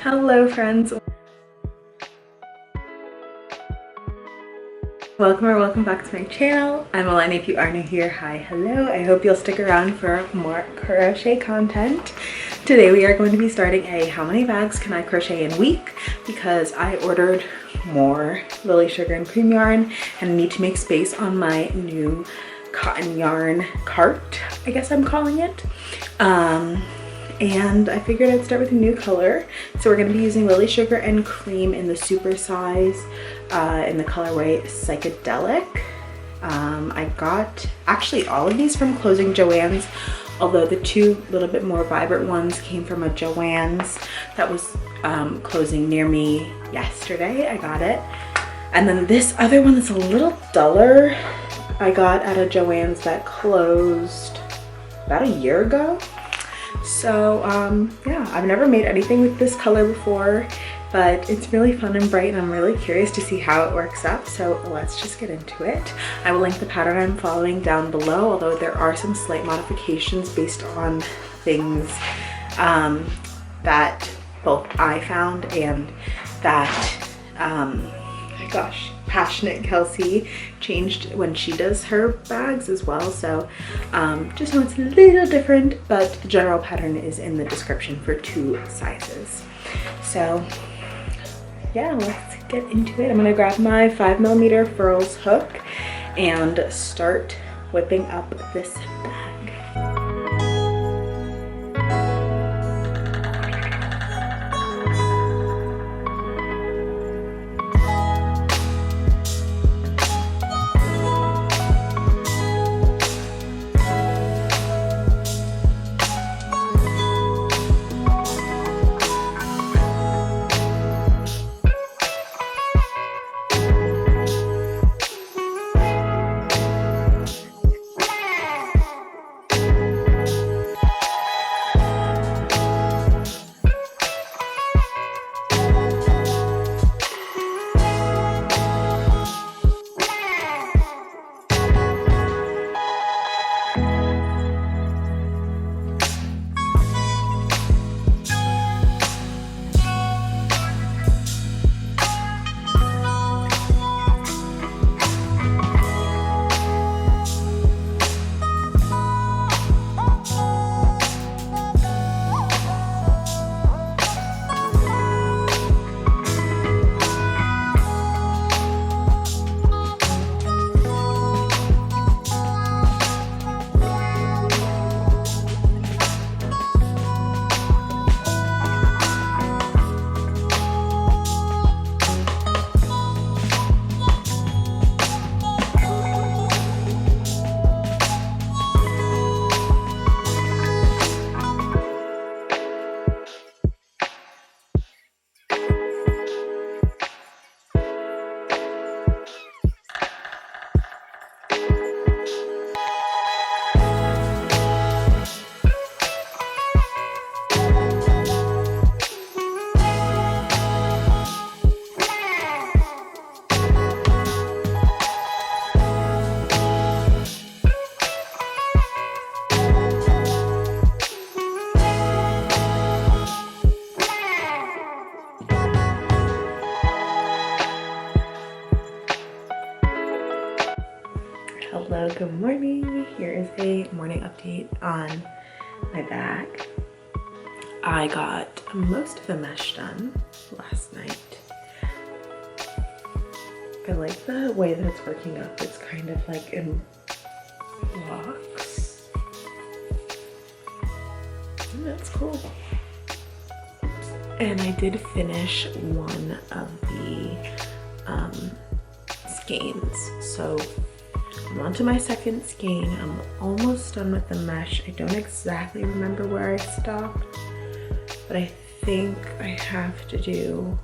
Hello friends, welcome back to my channel. I'm Elena. If you are new here, hi, hello. I hope you'll stick around for more crochet content. Today we are going to be starting a how many bags can I crochet in a week, because I ordered more lily sugar and cream yarn and need to make space on my new cotton yarn cart, I guess I'm calling it. And I figured I'd start with a new color. So we're going to be using lily sugar and cream in the super size in the colorway Psychedelic. I got actually all of these from Closing Joann's, although the two little bit more vibrant ones came from a Joann's that was closing near me yesterday. I got it. And then this other one that's a little duller I got at a Joann's that closed about a year ago. So yeah, I've never made anything with this color before, but it's really fun and bright and I'm really curious to see how it works up. So let's just get into it. I will link the pattern I'm following down below, although there are some slight modifications based on things that both I found and that, my gosh, Passionate Kelsey changed when she does her bags as well. So just know it's a little different, but the general pattern is in the description for two sizes. So yeah, let's get into it. I'm gonna grab my 5mm furls hook and start whipping up this bag. Hello, good morning. Here is a morning update on my bag. I got most of the mesh done last night. I like the way that it's working up. It's kind of like in blocks. And that's cool. And I did finish one of the skeins. So I'm on to my second skein. I'm almost done with the mesh. I don't exactly remember where I stopped, but I think I have to do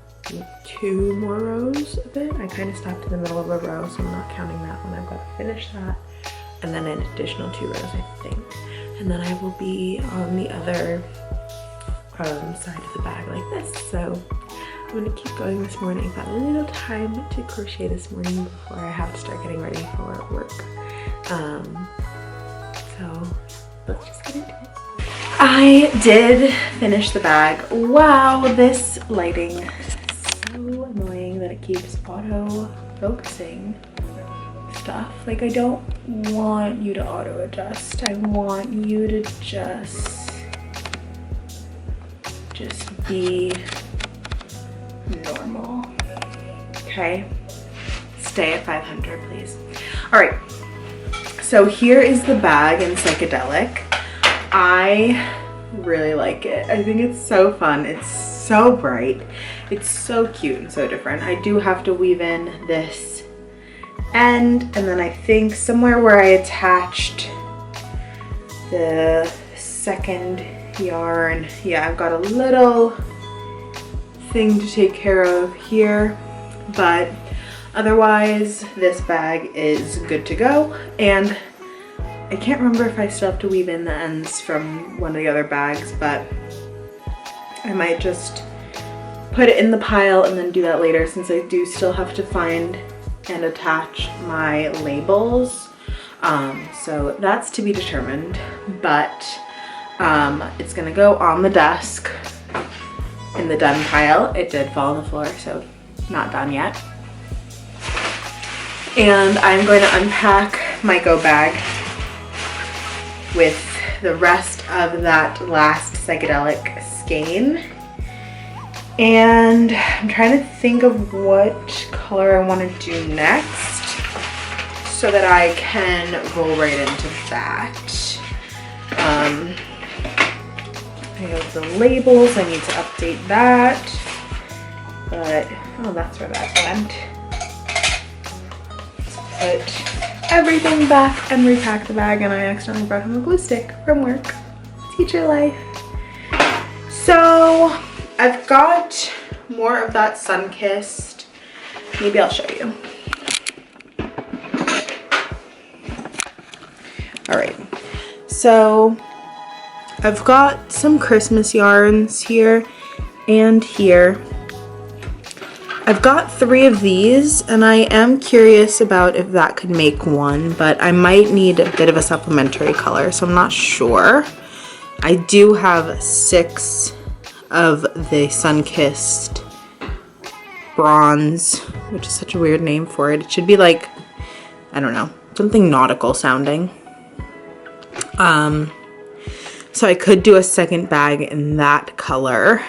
2 more rows of it. I kind of stopped in the middle of a row, so I'm not counting that one. I've got to finish that, and then an additional 2 rows, I think. And then I will be on the other side of the bag like this. So I'm gonna keep going this morning. I've got a little time to crochet this morning before I have to start getting ready for work. So let's just get into it. I did finish the bag. Wow, this lighting is so annoying that it keeps auto focusing stuff. Like, I don't want you to auto adjust. I want you to just be normal. Okay, stay at 500, please. All right, so here is the bag in Psychedelic. I really like it. I think it's so fun. It's so bright. It's so cute and so different. I do have to weave in this end, and then I think somewhere where I attached the second yarn, yeah, I've got a little thing to take care of here, but otherwise this bag is good to go. And I can't remember if I still have to weave in the ends from one of the other bags, but I might just put it in the pile and then do that later, since I do still have to find and attach my labels. So that's to be determined, but it's gonna go on the desk in the done pile. It did fall on the floor, so not done yet. And I'm going to unpack my go bag with the rest of that last Psychedelic skein. And I'm trying to think of what color I want to do next so that I can roll right into that. I have the labels, I need to update that, but, oh, that's where that went. Put everything back and repack the bag, and I accidentally brought home a glue stick from work. Teacher life. So I've got more of that sun-kissed. Maybe I'll show you. All right, so I've got some Christmas yarns here and here. I've got 3 of these, and I am curious about if that could make one, but I might need a bit of a supplementary color, so I'm not sure. I do have 6 of the sun-kissed bronze, which is such a weird name for it. It should be like, I don't know, something nautical sounding. So I could do a second bag in that color.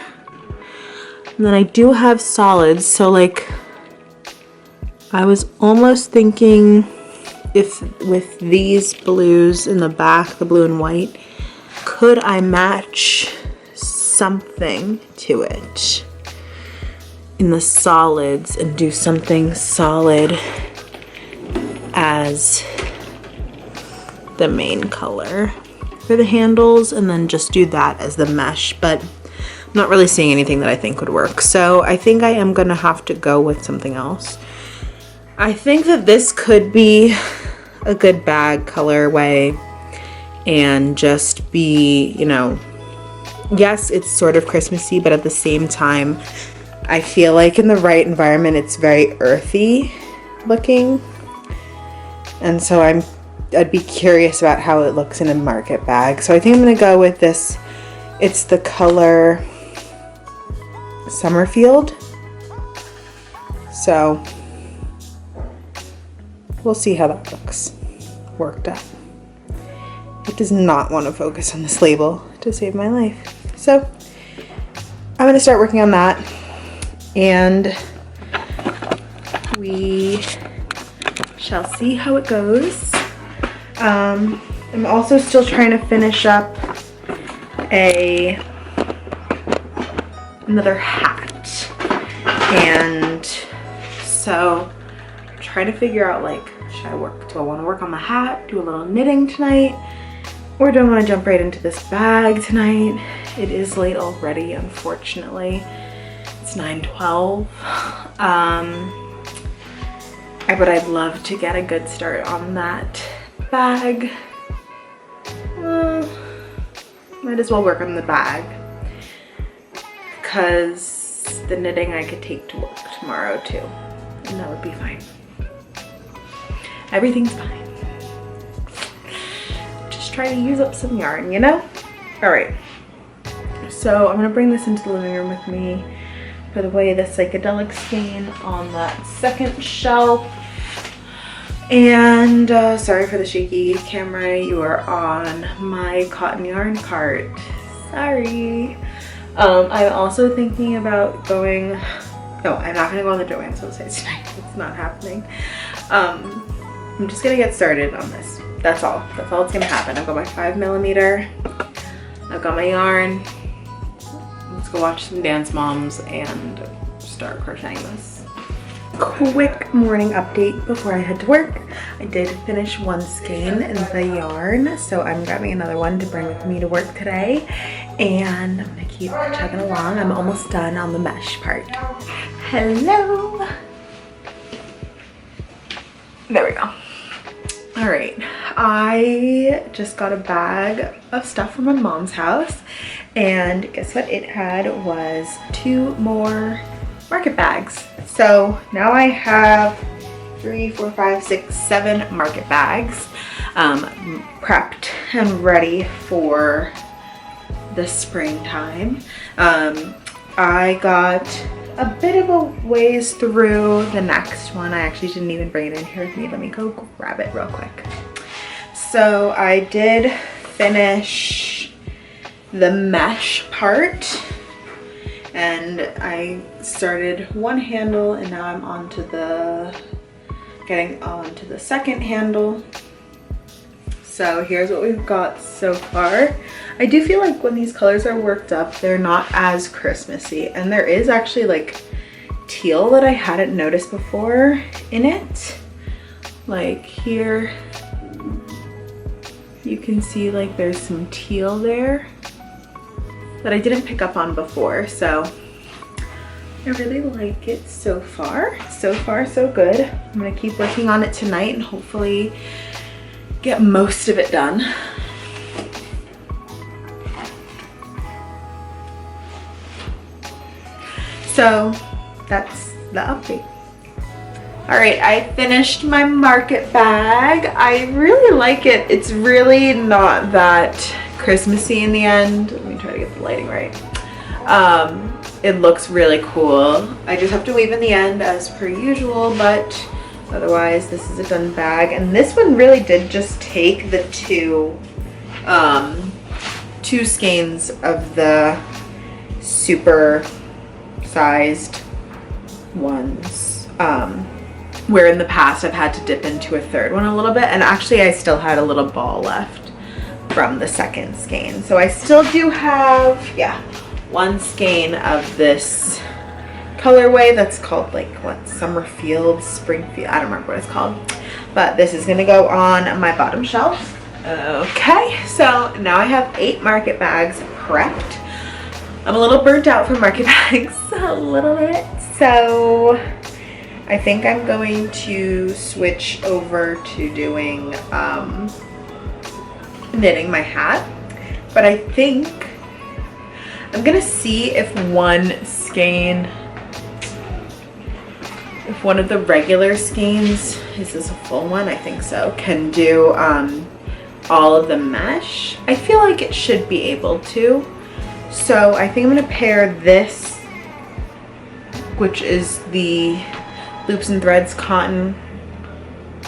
And then I do have solids, so like I was almost thinking if with these blues in the back, the blue and white, could I match something to it in the solids and do something solid as the main color for the handles, and then just do that as the mesh, but I'm not really seeing anything that I think would work. So I think I am gonna have to go with something else. I think that this could be a good bag colorway and just be, you know, yes, it's sort of Christmassy, but at the same time, I feel like in the right environment, it's very earthy looking. And so I'd be curious about how it looks in a market bag. So I think I'm gonna go with this. It's the color Summerfield. So we'll see how that looks worked up. It does not want to focus on this label to save my life. So I'm gonna start working on that, and we shall see how it goes. I'm also still trying to finish up another hat, and so I'm trying to figure out, like, should I work? Do I want to work on the hat, do a little knitting tonight, or do I want to jump right into this bag tonight? It is late already, unfortunately. It's 9:12. But I'd love to get a good start on that bag. Might as well work on the bag, because the knitting I could take to work tomorrow too, and that would be fine. Everything's fine. Just try to use up some yarn, you know? All right. So I'm gonna bring this into the living room with me. Put away the psychedelic skein on that second shelf. And sorry for the shaky camera. You are on my cotton yarn cart. Sorry. I'm also thinking about going, no, I'm not gonna go on the Joanne So site tonight. It's not happening. I'm just gonna get started on this. That's all that's gonna happen. I've got my 5mm. I've got my yarn. Let's go watch some Dance Moms and start crocheting this. Quick morning update before I head to work. I did finish one skein in the yarn, so I'm grabbing another one to bring with me to work today, and I'm gonna keep chugging along. I'm almost done on the mesh part. Hello. There we go. All right, I just got a bag of stuff from my mom's house, and guess what it had was 2 more market bags. So now I have 3, 4, 5, 6, 7 market bags prepped and ready for the springtime. I got a bit of a ways through the next one. I actually didn't even bring it in here with me. Let me go grab it real quick. So I did finish the mesh part, and I started one handle, and now I'm on to getting onto the second handle. So here's what we've got so far. I do feel like when these colors are worked up, they're not as Christmassy, and there is actually like teal that I hadn't noticed before in it. Like here, you can see like there's some teal there that I didn't pick up on before, so I really like it so far. So far, so good. I'm gonna keep working on it tonight and hopefully get most of it done. So that's the update. All right, I finished my market bag. I really like it. It's really not that Christmassy in the end. Let me try to get the lighting right. It looks really cool. I just have to weave in the end as per usual, but otherwise this is a done bag. And this one really did just take the two skeins of the super sized ones, where in the past I've had to dip into a third one a little bit, and actually I still had a little ball left from the second skein, so I still do have, yeah, 1 skein of this colorway that's called like what, Summerfield, Springfield, I don't remember what it's called, but this is gonna go on my bottom shelf. Okay, so now I have 8 market bags prepped. I'm a little burnt out from market bags, a little bit, so I think I'm going to switch over to doing knitting my hat, but I think I'm gonna see if one of the regular skeins, is this a full one? I think so, can do all of the mesh. I feel like it should be able to. So I think I'm gonna pair this, which is the Loops and Threads cotton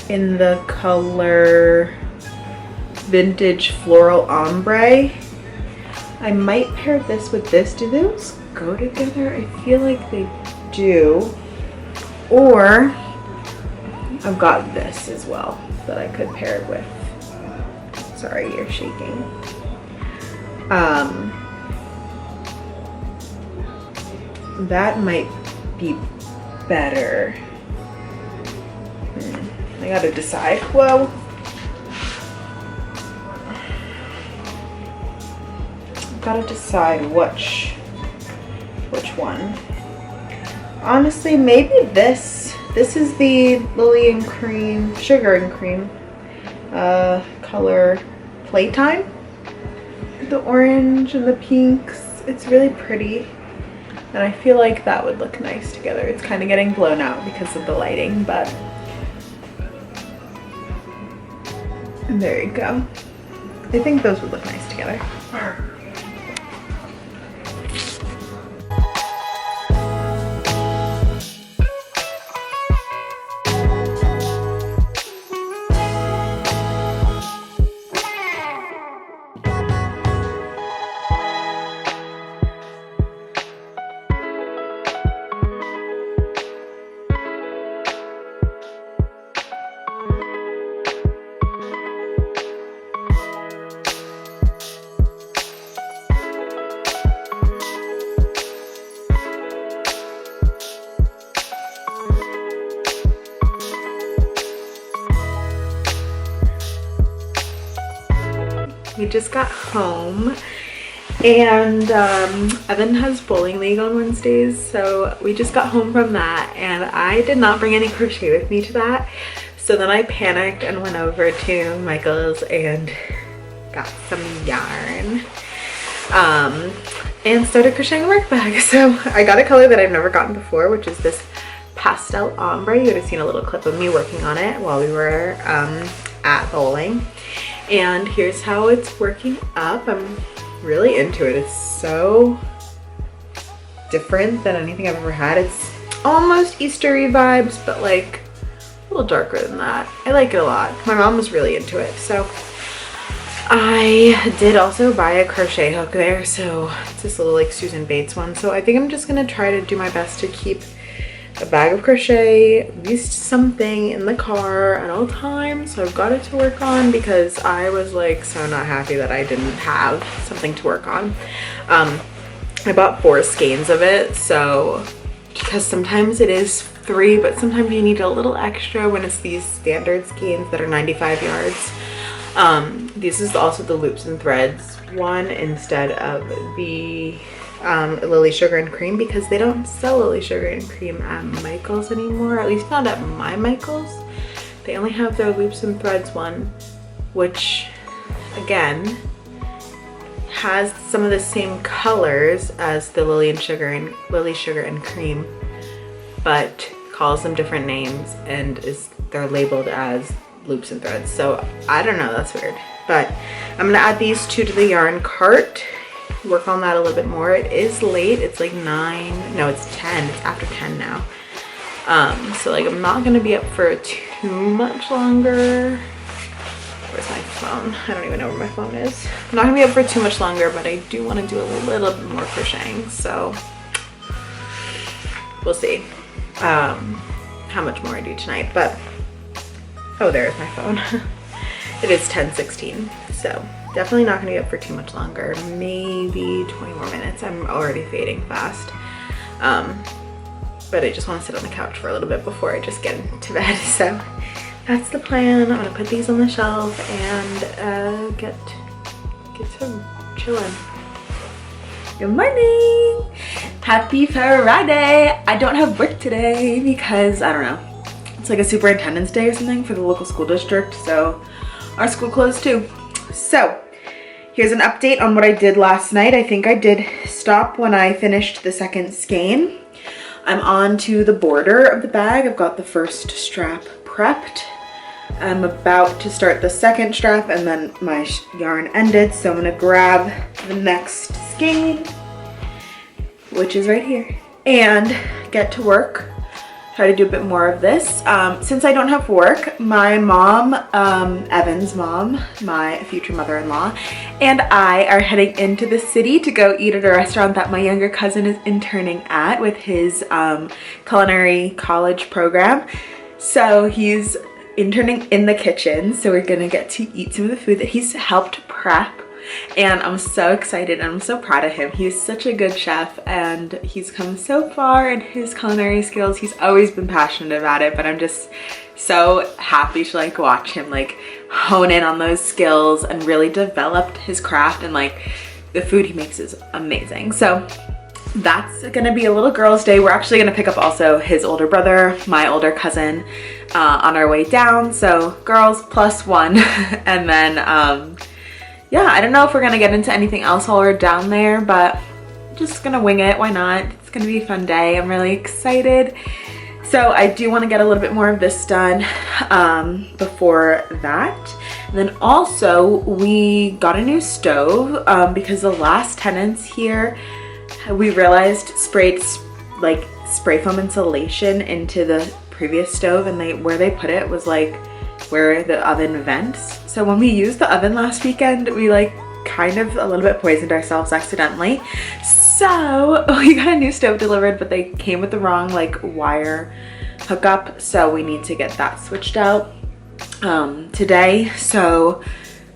in the color Vintage Floral Ombre. I might pair this with this. Do those go together? I feel like they do. Or I've got this as well that I could pair it with. Sorry, you're shaking. That might be better. I gotta decide. Whoa. Gotta decide which one. Honestly, maybe this. This is the Lily and Cream, Sugar and Cream color Playtime. The orange and the pinks. It's really pretty. And I feel like that would look nice together. It's kind of getting blown out because of the lighting, but there you go. I think those would look nice together. we just got home, and Evan has bowling league on Wednesdays, so we just got home from that, and I did not bring any crochet with me to that. So then I panicked and went over to Michael's and got some yarn and started crocheting a work bag. So I got a color that I've never gotten before, which is this pastel ombre. You would have seen a little clip of me working on it while we were at bowling. And here's how it's working up. I'm really into it. It's so different than anything I've ever had. It's almost Eastery vibes, but like a little darker than that. I like it a lot. My mom was really into it. So I did also buy a crochet hook there. So it's this little like Susan Bates one. So I think I'm just gonna try to do my best to keep a bag of crochet, at least something in the car at all times. So I've got it to work on because I was like so not happy that I didn't have something to work on. I bought 4 skeins of it, so because sometimes it is 3, but sometimes you need a little extra when it's these standard skeins that are 95 yards. This is also the loops and threads one instead of the Lily Sugar and Cream, because they don't sell Lily Sugar and Cream at Michael's anymore, at least not at my Michael's. They only have their loops and threads one, which again has some of the same colors as the Lily Sugar and Cream, but calls them different names and they're labeled as loops and threads. So I don't know, that's weird. But I'm gonna add these 2 to the yarn cart, work on that a little bit more. It is late, it's like 9, no, it's 10, it's after 10 now. So like I'm not gonna be up for too much longer. Where's my phone? I don't even know where my phone is. I'm not gonna be up for too much longer, but I do want to do a little bit more crocheting, so we'll see how much more I do tonight. But oh, there's my phone. It is 10:16, so definitely not gonna be up for too much longer, maybe 20 more minutes. I'm already fading fast. But I just want to sit on the couch for a little bit before I just get into bed. So that's the plan. I'm gonna put these on the shelf and get to chilling. Good morning! Happy Friday! I don't have work today because I don't know. It's like a superintendent's day or something for the local school district, so our school closed too. So here's an update on what I did last night. I think I did stop when I finished the second skein. I'm on to the border of the bag. I've got the first strap prepped. I'm about to start the second strap and then my yarn ended. So I'm gonna grab the next skein, which is right here, and get to work. Try to do a bit more of this. Since I don't have work, my mom, Evan's mom, my future mother-in-law, and I are heading into the city to go eat at a restaurant that my younger cousin is interning at with his culinary college program. So he's interning in the kitchen, so we're gonna get to eat some of the food that he's helped prep. And I'm so excited and I'm so proud of him. He's such a good chef and he's come so far in his culinary skills. He's always been passionate about it, but I'm just so happy to like watch him like hone in on those skills and really develop his craft, and like the food he makes is amazing. So that's gonna be a little girls' day. We're actually gonna pick up also his older brother, my older cousin, on our way down. So girls plus 1 and then yeah, I don't know if we're gonna get into anything else while we're down there, but just gonna wing it. Why not? It's gonna be a fun day. I'm really excited. So I do want to get a little bit more of this done before that. And then also we got a new stove because the last tenants here, we realized sprayed like spray foam insulation into the previous stove, and where they put it was like where the oven vents. So when we used the oven last weekend, we like kind of a little bit poisoned ourselves accidentally. So we got a new stove delivered, but they came with the wrong like wire hookup. So we need to get that switched out today. So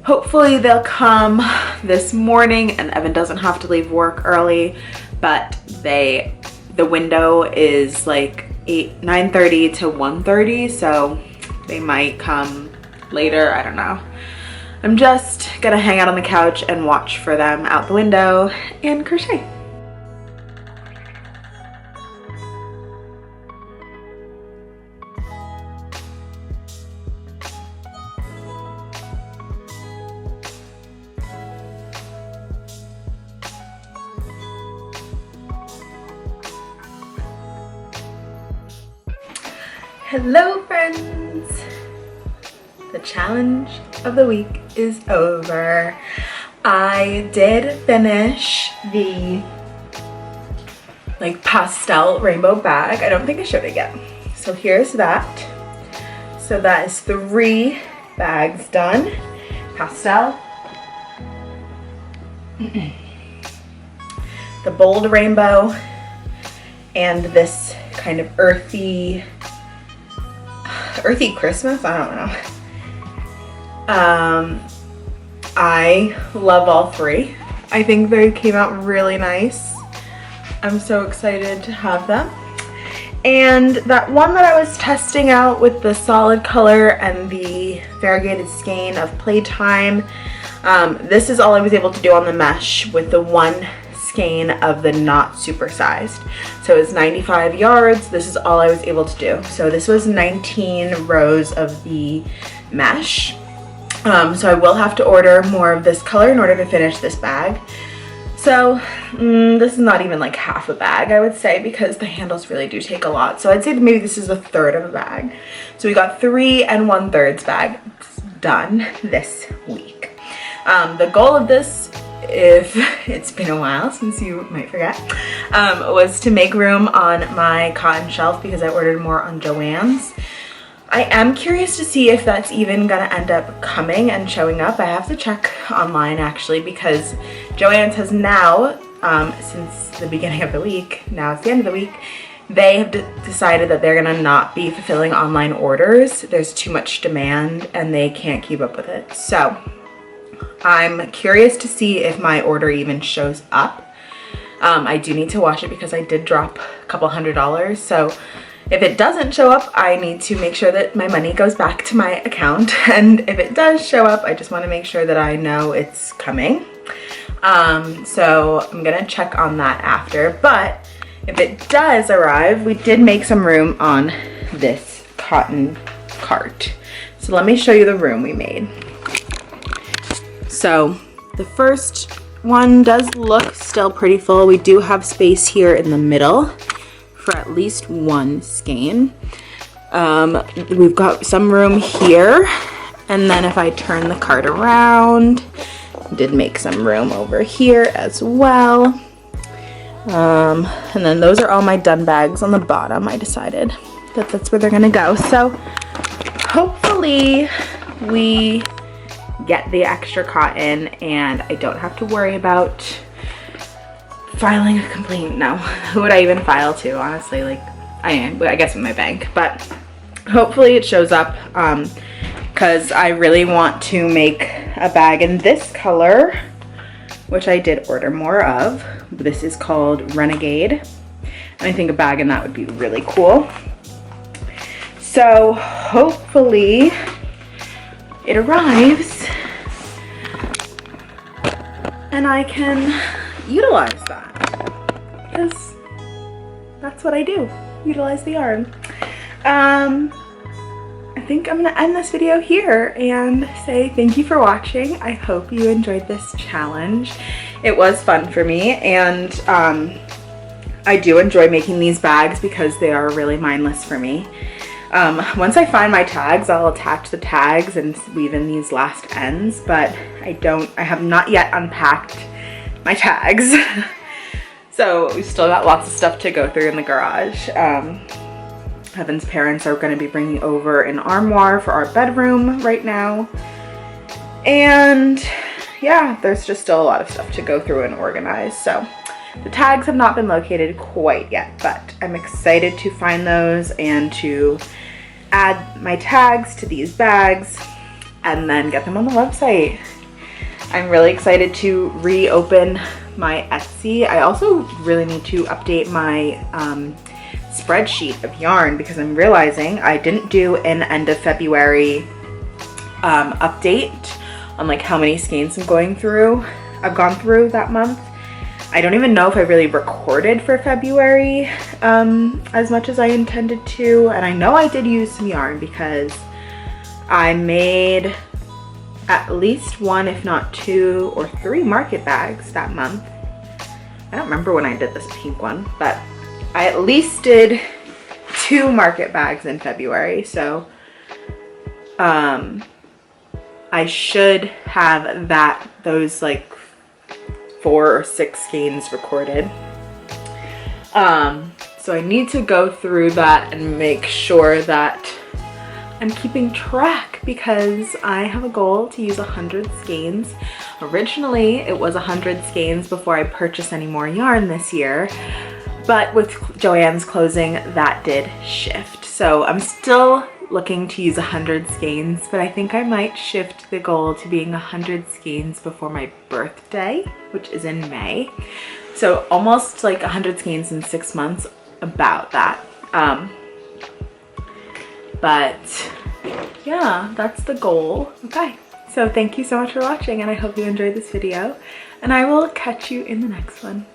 hopefully they'll come this morning and Evan doesn't have to leave work early, but the window is like 9:30 to 1:30. So they might come later, I don't know. I'm just gonna hang out on the couch and watch for them out the window and crochet. Hello friends! The challenge of the week is over. I did finish the pastel rainbow bag. I don't think I showed it yet. So here's that. So that is 3 bags done. Pastel. The bold rainbow and this kind of earthy Christmas, I don't know. I love all 3. I think they came out really nice. I'm so excited to have them. And that one that I was testing out with the solid color and the variegated skein of Playtime, this is all I was able to do on the mesh with the one skein of the not supersized. So it's 95 yards. This is all I was able to do. So this was 19 rows of the mesh. So I will have to order more of this color in order to finish this bag. So this is not even like half a bag, I would say, because the handles really do take a lot. So I'd say that maybe this is a third of a bag. So we got 3 1/3 bags done this week. The goal of this, if it's been a while since you might forget, was to make room on my cotton shelf because I ordered more on Joann's. I am curious to see if that's even gonna end up coming and showing up. I have to check online actually, because Joann's has now, since the beginning of the week, now it's the end of the week, they have decided that they're gonna not be fulfilling online orders. There's too much demand and they can't keep up with it. So I'm curious to see if my order even shows up. I do need to watch it because I did drop a couple $100. So if it doesn't show up, I need to make sure that my money goes back to my account. And if it does show up, I just want to make sure that I know it's coming. So I'm gonna check on that after. But if it does arrive, we did make some room on this cotton cart. So let me show you the room we made. So the first one does look still pretty full. We do have space here in the middle for at least one skein. We've got some room here, and then if I turn the cart around, did make some room over here as well. And then those are all my done bags on the bottom. I decided that that's where they're gonna go. So hopefully we get the extra cotton and I don't have to worry about filing a complaint. No, who would I even file to, honestly? Like, I guess in my bank, but hopefully it shows up, because I really want to make a bag in this color, which I did order more of. This is called Renegade, and I think a bag in that would be really cool. So hopefully it arrives and I can utilize that, because that's what I do, utilize the yarn. I think I'm gonna end this video here and say thank you for watching. I hope you enjoyed this challenge. It was fun for me, and I do enjoy making these bags because they are really mindless for me. Once I find my tags, I'll attach the tags and weave in these last ends, but I have not yet unpacked my tags. So we've still got lots of stuff to go through in the garage. Heaven's parents are going to be bringing over an armoire for our bedroom right now. And yeah, there's just still a lot of stuff to go through and organize. So the tags have not been located quite yet, but I'm excited to find those and to add my tags to these bags and then get them on the website. I'm really excited to reopen my Etsy. I also really need to update my spreadsheet of yarn, because I'm realizing I didn't do an end of February update on like how many skeins I've gone through that month. I don't even know if I really recorded for February as much as I intended to, and I know I did use some yarn because I made at least 1, if not 2 or 3 market bags that month. I don't remember when I did this pink one, but I at least did 2 market bags in February, so I should have those like 4 or 6 skeins recorded. So I need to go through that and make sure that I'm keeping track, because I have a goal to use 100 skeins. Originally it was 100 skeins before I purchased any more yarn this year, but with Joann's closing that did shift. So I'm still looking to use 100 skeins, but I think I might shift the goal to being 100 skeins before my birthday, which is in May. So almost like 100 skeins in 6 months, about that. But yeah, that's the goal. Okay, so thank you so much for watching, and I hope you enjoyed this video, and I will catch you in the next one.